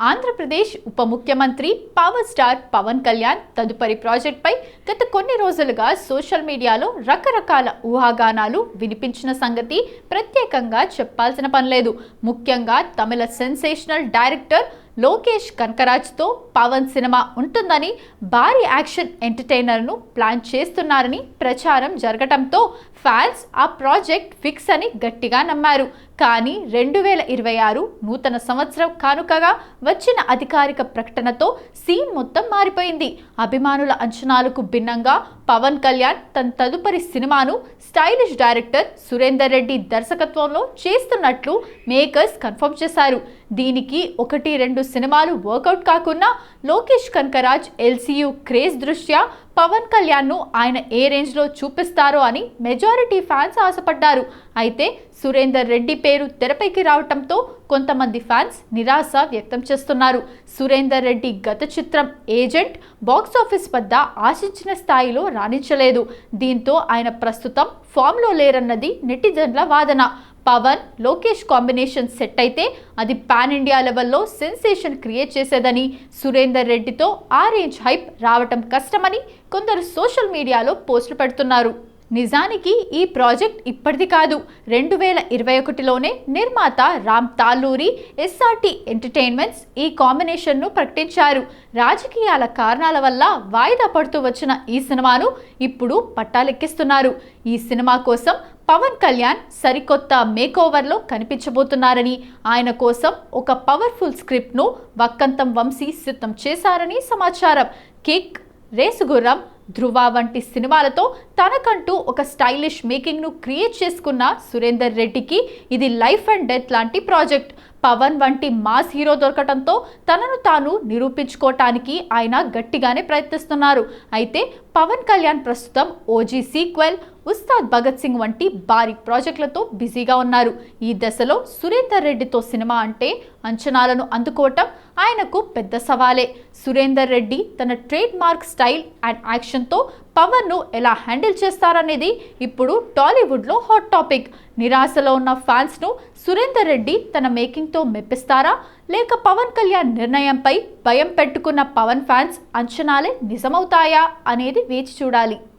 ఆంధ్రప్రదేశ్ ఉప ముఖ్యమంత్రి power star Pawan Kalyan తదుపరి ప్రాజెక్టుపై గత కొన్ని రోజులుగా సోషల్ మీడియాలో రకరకాల ఊహాగానాలు వినిపించిన సంగతి ప్రత్యేకంగా చెప్పాల్సిన పనిలేదు. ముఖ్యంగా తమిళ సెన్సేషనల్ డైరెక్టర్ లోకేష్ కనకరాజ్తో పవన్ సినిమా ఉంటుందని, భారీ యాక్షన్ ఎంటర్టైనర్ను ప్లాన్ చేస్తున్నారని ప్రచారం జరగటంతో ఫ్యాన్స్ ఆ ప్రాజెక్ట్ ఫిక్స్ అని గట్టిగా నమ్మారు. కానీ 2026 నూతన సంవత్సరం కానుకగా వచ్చిన అధికారిక ప్రకటనతో సీన్ మొత్తం మారిపోయింది. అభిమానుల అంచనాలకు భిన్నంగా పవన్ కళ్యాణ్ తన తదుపరి సినిమాను స్టైలిష్ డైరెక్టర్ సురేందర్ రెడ్డి దర్శకత్వంలో చేస్తున్నట్లు మేకర్స్ కన్ఫర్మ్ చేశారు. దీనికి 1-2 సినిమాలు వర్కౌట్ కాకున్నా లోకేష్ కనకరాజ్ ఎల్సీయూ క్రేజ్ దృష్ట్యా పవన్ కళ్యాణ్ను ఆయన ఏ రేంజ్లో చూపిస్తారో అని మెజారిటీ ఫ్యాన్స్ ఆశపడ్డారు. అయితే సురేందర్ రెడ్డి పేరు తెరపైకి రావటంతో కొంతమంది ఫ్యాన్స్ నిరాశ వ్యక్తం చేస్తున్నారు. సురేందర్ రెడ్డి గత చిత్రం ఏజెంట్ బాక్సాఫీస్ వద్ద ఆశించిన స్థాయిలో రాణించలేదు. దీంతో ఆయన ప్రస్తుతం ఫామ్లో లేరన్నది నెటిజన్ల వాదన. పవన్ లోకేష్ కాంబినేషన్ సెట్ అయితే అది పాన్ ఇండియా లెవెల్లో సెన్సేషన్ క్రియేట్ చేసేదని, సురేందర్ రెడ్డితో ఆ రేంజ్ హైప్ రావటం కష్టమని కొందరు సోషల్ మీడియాలో పోస్టులు పెడుతున్నారు. నిజానికి ఈ ప్రాజెక్ట్ ఇప్పటిది కాదు. 2021లోనే నిర్మాత రామ్ తాల్లూరి ఎస్ఆర్టీ ఎంటర్టైన్మెంట్స్ ఈ కాంబినేషన్ను ప్రకటించారు. రాజకీయాల కారణాల వల్ల వాయిదా పడుతూ వచ్చిన ఈ సినిమాను ఇప్పుడు పట్టాలెక్కిస్తున్నారు. ఈ సినిమా కోసం పవన్ కళ్యాణ్ సరికొత్త మేకోవర్లో కనిపించబోతున్నారని, ఆయన కోసం ఒక పవర్ఫుల్ స్క్రిప్ట్ను వక్కంతం వంశీ సిద్ధం చేశారని సమాచారం. కిక్, రేసుగుర్రం, ధృవ వంటి సినిమాలతో తనకంటూ ఒక స్టైలిష్ మేకింగ్ను క్రియేట్ చేసుకున్న సురేందర్ రెడ్డికి ఇది లైఫ్ అండ్ డెత్ లాంటి ప్రాజెక్ట్. పవన్ వంటి మాస్ హీరో దొరకటంతో తనను తాను నిరూపించుకోవటానికి ఆయన గట్టిగానే ప్రయత్నిస్తున్నారు. అయితే పవన్ కళ్యాణ్ ప్రస్తుతం ఓజీ సీక్వెల్, ఉస్తాద్ భగత్ సింగ్ వంటి భారీ ప్రాజెక్టులతో బిజీగా ఉన్నారు. ఈ దశలో సురేందర్ రెడ్డితో సినిమా అంటే అంచనాలను అందుకోవటం ఆయనకు పెద్ద సవాలే. సురేందర్ రెడ్డి తన ట్రేడ్ మార్క్ స్టైల్ అండ్ యాక్షన్తో పవన్ను ఎలా హ్యాండిల్ చేస్తారనేది ఇప్పుడు టాలీవుడ్లో హాట్ టాపిక్. నిరాశలో ఉన్న ఫ్యాన్స్ను సురేందర్ రెడ్డి తన మేకింగ్తో మెప్పిస్తారా, లేక పవన్ కళ్యాణ్ నిర్ణయంపై భయం పెట్టుకున్న పవన్ ఫ్యాన్స్ అంచనాలే నిజమవుతాయా అనేది వేచి చూడాలి.